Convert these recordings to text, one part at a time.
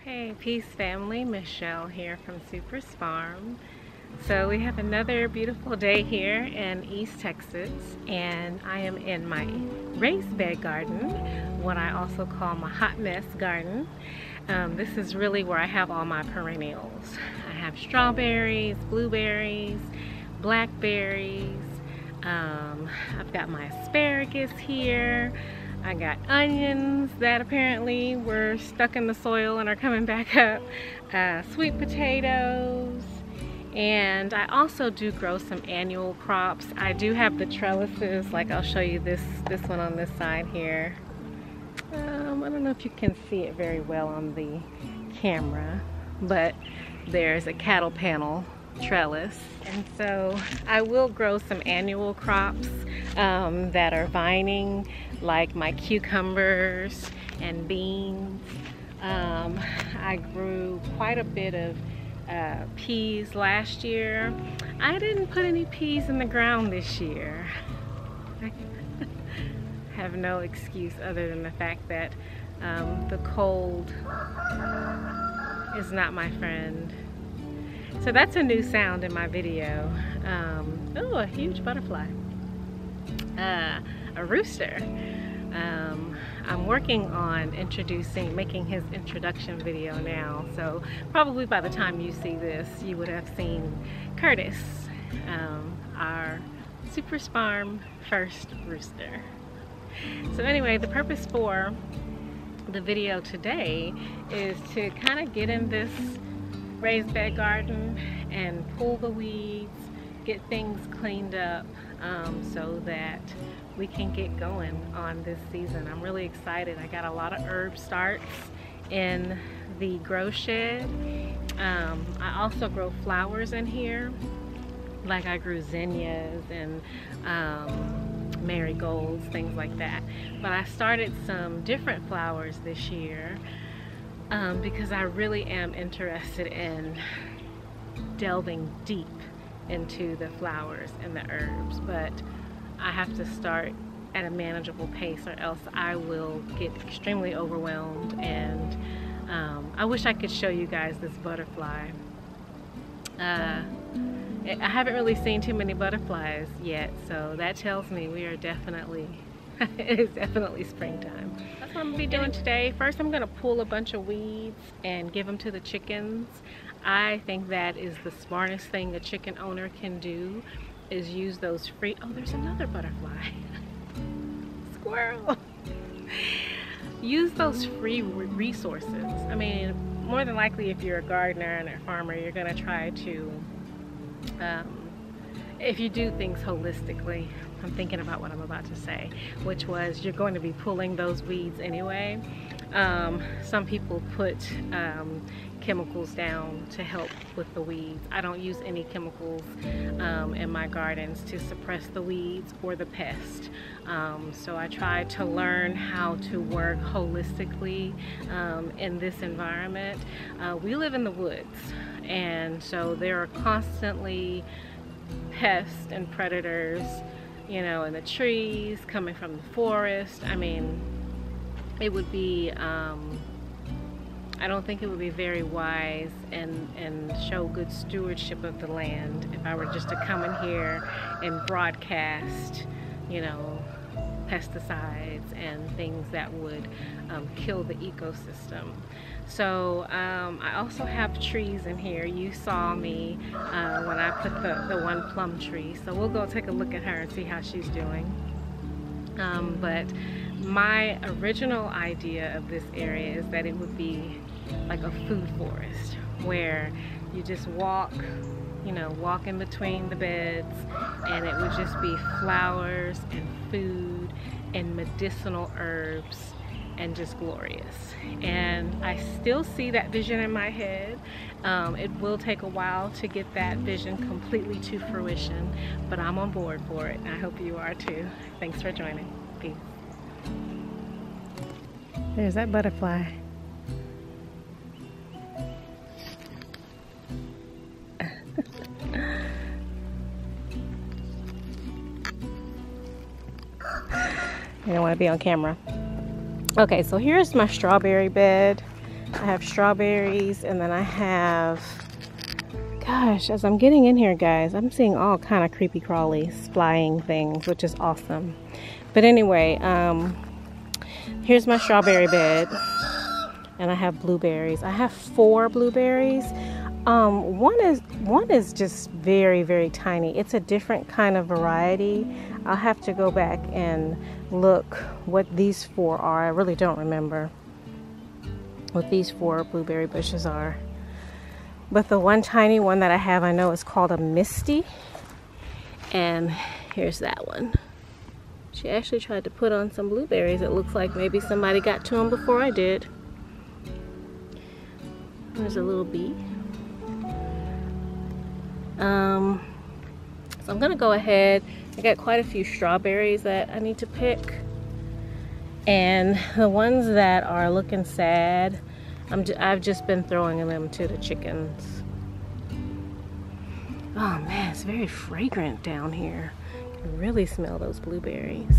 Hey, peace family, Michelle here from supersfarm. So we have another beautiful day here in East Texas, and I am in my raised bed garden, what I also call my hot mess garden. This is really where I have all my perennials. I have strawberries, blueberries, blackberries. I've got my asparagus here. I got onions that apparently were stuck in the soil and are coming back up, sweet potatoes, and I also do grow some annual crops. I do have the trellises, like I'll show you this one on this side here. I don't know if you can see it very well on the camera, but there's a cattle panel trellis, and so I will grow some annual crops that are vining, like my cucumbers and beans. I grew quite a bit of peas last year. I didn't put any peas in the ground this year. I have no excuse other than the fact that the cold is not my friend. So that's a new sound in my video. Oh, a huge butterfly. A rooster. I'm working on making his introduction video now. So probably by the time you see this, you would have seen Curtis, our supersfarm first rooster. So anyway, the purpose for the video today is to kind of get in this raised bed garden and pull the weeds, get things cleaned up, so that we can get going on this season. I'm really excited. I got a lot of herb starts in the grow shed. I also grow flowers in here, like I grew zinnias and marigolds, things like that. But I started some different flowers this year because I really am interested in delving deep into the flowers and the herbs, but I have to start at a manageable pace or else I will get extremely overwhelmed. And I wish I could show you guys this butterfly. I haven't really seen too many butterflies yet, so that tells me we are definitely it is definitely springtime. That's what I'm gonna be doing today. First, I'm gonna pull a bunch of weeds and give them to the chickens. I think that is the smartest thing a chicken owner can do, is use those free, oh, there's another butterfly. Squirrel. Use those free resources. I mean, more than likely if you're a gardener and a farmer, you're gonna try to, if you do things holistically, I'm thinking about what I'm about to say, which was you're going to be pulling those weeds anyway. Some people put chemicals down to help with the weeds. I don't use any chemicals in my gardens to suppress the weeds or the pest. So I try to learn how to work holistically in this environment. We live in the woods, and so there are constantly pests and predators, you know, in the trees, coming from the forest. I mean, it would be, I don't think it would be very wise and show good stewardship of the land if I were just to come in here and broadcast, you know, pesticides and things that would kill the ecosystem. So I also have trees in here. You saw me when I put the one plum tree. So we'll go take a look at her and see how she's doing. But my original idea of this area is that it would be like a food forest where you just walk, you know, walk in between the beds, and it would just be flowers and food and medicinal herbs and just glorious. And I still see that vision in my head. It will take a while to get that vision completely to fruition, but I'm on board for it, and I hope you are too. Thanks for joining. Peace. There's that butterfly. You don't want to be on camera. Okay, so here's my strawberry bed. I have strawberries, and then I have, gosh, as I'm getting in here, guys, I'm seeing all kind of creepy crawlies, flying things, which is awesome. But anyway, here's my strawberry bed, and I have blueberries. I have 4 blueberries. One is just very, very tiny. It's a different kind of variety. I'll have to go back and look what these 4 are. I really don't remember what these 4 blueberry bushes are. But the one tiny one that I have, I know is called a Misty. And here's that one. She actually tried to put on some blueberries. It looks like maybe somebody got to them before I did. There's a little bee. So I'm gonna go ahead. I got quite a few strawberries that I need to pick. And the ones that are looking sad, I've just been throwing them to the chickens. Oh man, it's very fragrant down here. You can really smell those blueberries.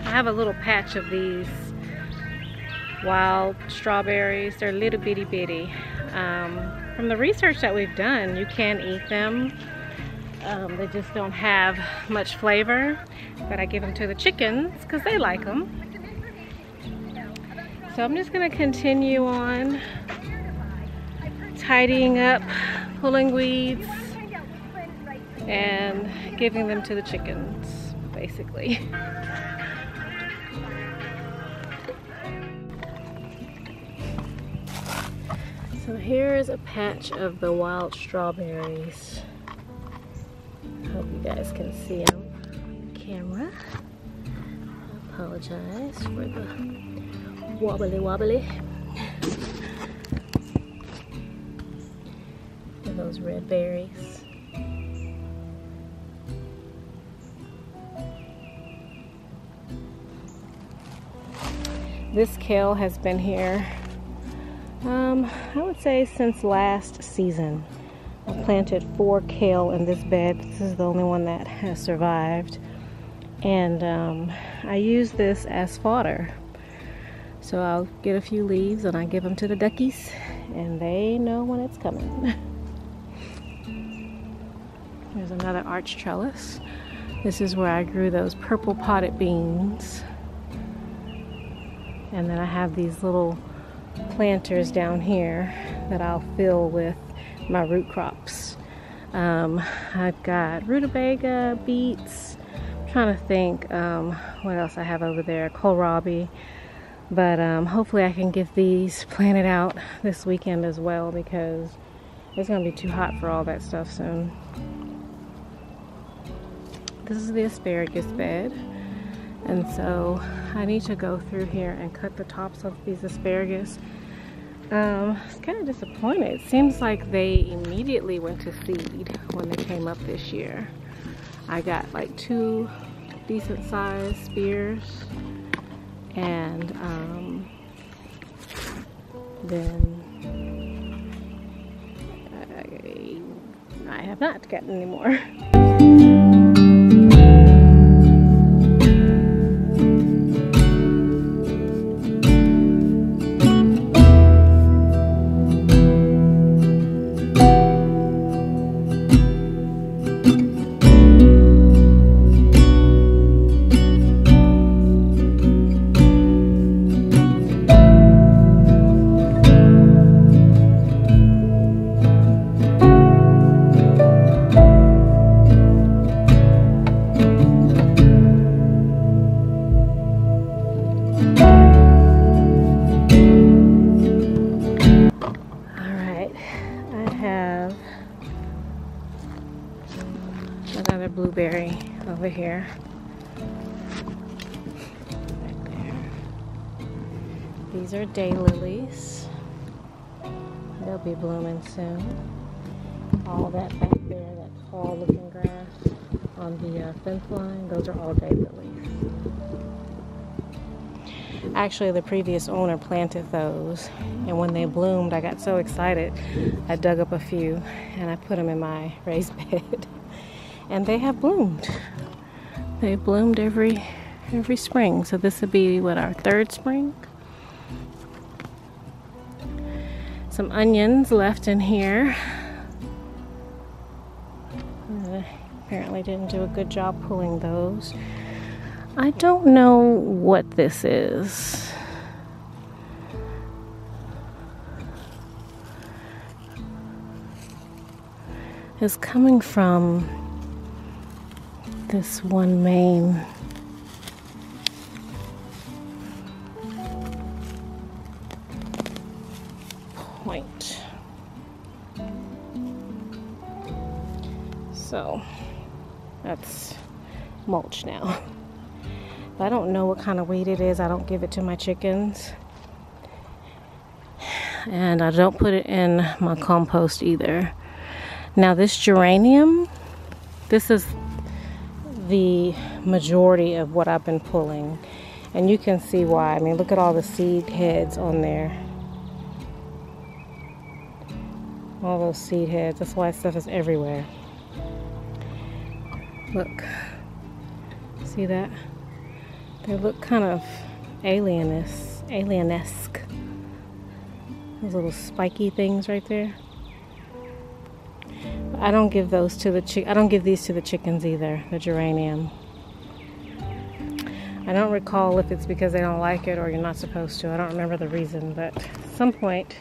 I have a little patch of these wild strawberries. They're little bitty bitty. From the research that we've done, you can eat them. They just don't have much flavor, but I give them to the chickens because they like them. So I'm just going to continue on tidying up, pulling weeds, and giving them to the chickens, basically. So here's a patch of the wild strawberries. I hope you guys can see them on the camera. I apologize for the wobbly. And those red berries. This kale has been here, I would say since last season. I planted 4 kale in this bed. This is the only one that has survived. And I use this as fodder. So I'll get a few leaves and I give them to the duckies, and they know when it's coming. There's another arch trellis. This is where I grew those purple potted beans. And then I have these little planters down here that I'll fill with my root crops. I've got rutabaga, beets. I'm trying to think what else I have over there. Kohlrabi. But hopefully I can get these planted out this weekend as well, because it's going to be too hot for all that stuff soon. This is the asparagus bed. And so I need to go through here and cut the tops of these asparagus. I was kind of disappointed. It seems like they immediately went to seed when they came up this year. I got like 2 decent sized spears, and then I have not gotten any more. Another blueberry over here. Right there. These are daylilies. They'll be blooming soon. All that back there, that tall looking grass on the fence line, those are all daylilies. Actually, the previous owner planted those, and when they bloomed, I got so excited. I dug up a few and I put them in my raised bed. And they have bloomed. They've bloomed every spring. So this would be, what, our 3rd spring? Some onions left in here. Apparently didn't do a good job pulling those. I don't know what this is. It's coming from this one main point. So that's mulch now. I don't know what kind of weed it is. I don't give it to my chickens. And I don't put it in my compost either. Now this geranium, this is the majority of what I've been pulling, and you can see why. I mean, look at all the seed heads on there. All those seed heads. That's why stuff is everywhere. Look, see that? They look kind of alien-esque. Those little spiky things right there. I don't give those to the I don't give these to the chickens either, the geranium. I don't recall if it's because they don't like it or you're not supposed to. I don't remember the reason, but at some point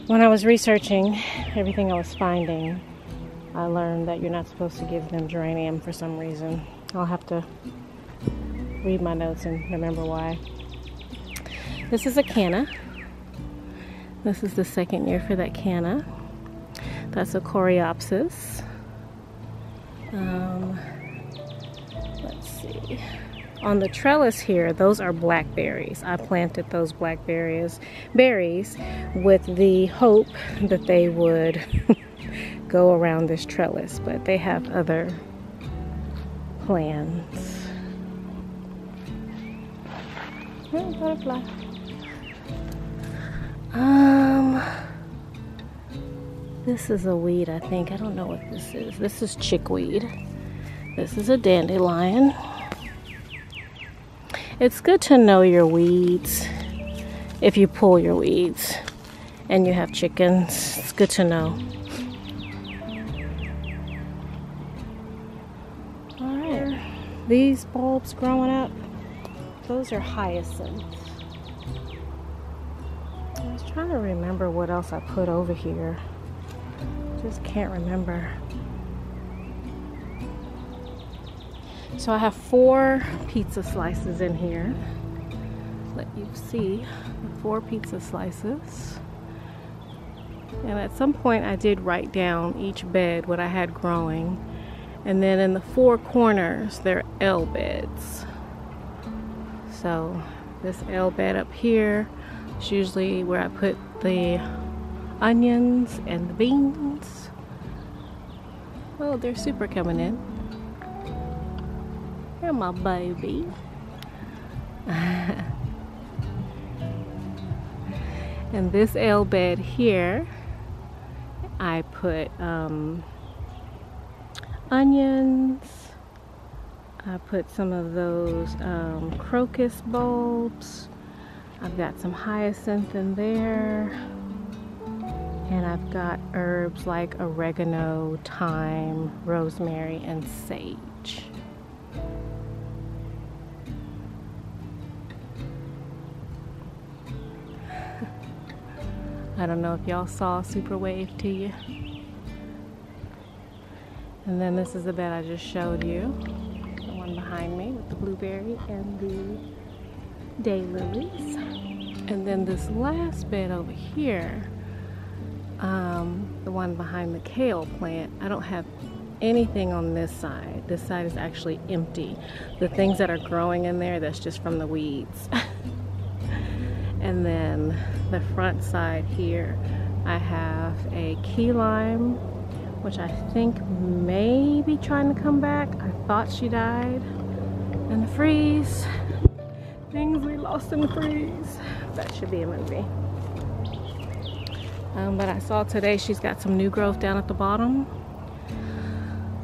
when I was researching everything I was finding, I learned that you're not supposed to give them geranium for some reason. I'll have to read my notes and remember why. This is a canna. This is the 2nd year for that canna. That's a coreopsis. Let's see. On the trellis here, those are blackberries. I planted those berries with the hope that they would go around this trellis, but they have other plans. Oh, butterfly. This is a weed, I think. I don't know what this is. This is chickweed. This is a dandelion. It's good to know your weeds if you pull your weeds and you have chickens. It's good to know. Alright, these bulbs growing up, those are hyacinths. I was trying to remember what else I put over here. Just can't remember. So I have 4 pizza slices in here. Let you see the 4 pizza slices. And at some point I did write down each bed what I had growing. And then in the four corners, they're L beds. So this L bed up here is usually where I put the onions and the beans. Oh, they're super coming in. They're my baby. And this L bed here, I put onions. I put some of those crocus bulbs. I've got some hyacinth in there. And I've got herbs like oregano, thyme, rosemary, and sage. I don't know if y'all saw Super Wave to you. And then this is the bed I just showed you. The one behind me with the blueberry and the daylilies. And then this last bed over here, the one behind the kale plant, I don't have anything on this side. This side is actually empty. The things that are growing in there, that's just from the weeds. And then the front side here, I have a key lime, which I think may be trying to come back. I thought she died in the freeze. Things we lost in the freeze. That should be a movie. But I saw today she's got some new growth down at the bottom.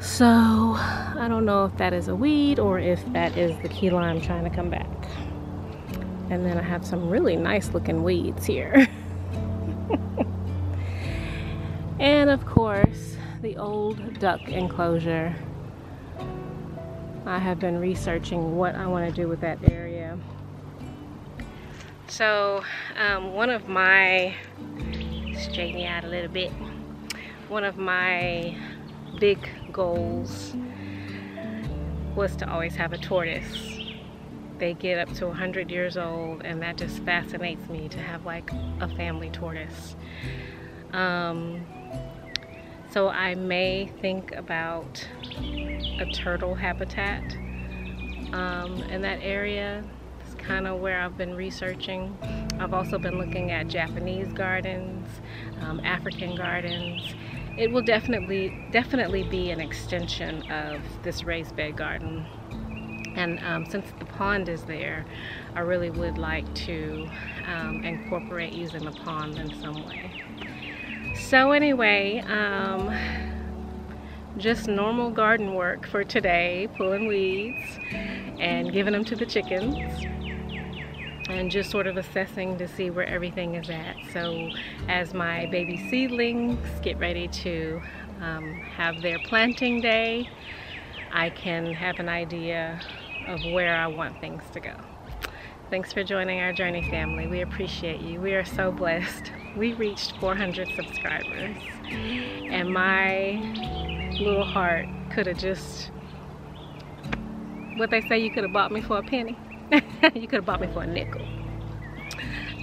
So I don't know if that is a weed or if that is the key lime trying to come back. And then I have some really nice looking weeds here. And of course, the old duck enclosure. I have been researching what I want to do with that area. So one of my, straighten you out a little bit, one of my big goals was to always have a tortoise. They get up to 100 years old, and that just fascinates me to have like a family tortoise. So I may think about a turtle habitat in that area. It's kind of where I've been researching. I've also been looking at Japanese gardens, African gardens. It will definitely be an extension of this raised bed garden. And since the pond is there, I really would like to incorporate using the pond in some way. So anyway, just normal garden work for today, pulling weeds and giving them to the chickens, and just sort of assessing to see where everything is at. So as my baby seedlings get ready to have their planting day, I can have an idea of where I want things to go. Thanks for joining our journey, family. We appreciate you. We are so blessed. We reached 400 subscribers, and my little heart could have just, what they say, you could have bought me for a penny. You could have bought me for a nickel.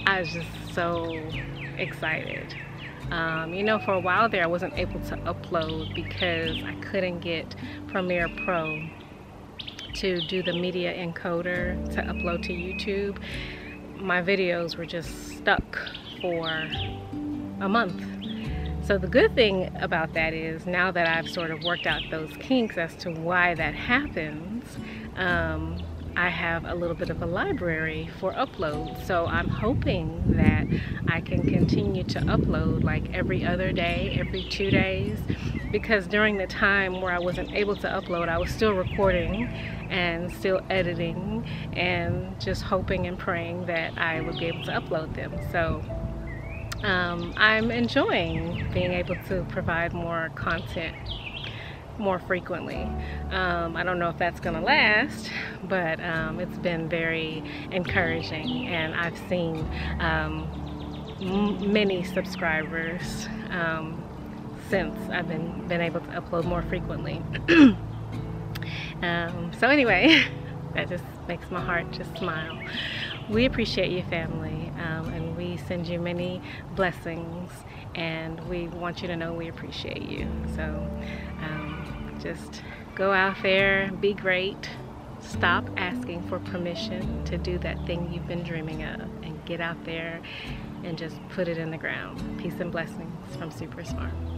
I was just so excited. You know, for a while there I wasn't able to upload because I couldn't get Premiere Pro to do the media encoder to upload to YouTube. My videos were just stuck for a month. So the good thing about that is, now that I've sort of worked out those kinks as to why that happens, I have a little bit of a library for upload. So I'm hoping that I can continue to upload like every other day, every 2 days, because during the time where I wasn't able to upload, I was still recording and still editing and just hoping and praying that I would be able to upload them. So I'm enjoying being able to provide more content more frequently. I don't know if that's gonna last, but it's been very encouraging, and I've seen many subscribers since I've been able to upload more frequently. So anyway, that just makes my heart just smile. We appreciate you, family, and we send you many blessings, and we want you to know we appreciate you. So just Go out there, be great. Stop asking for permission to do that thing you've been dreaming of, and get out there and just put it in the ground. Peace and blessings from Supersfarm.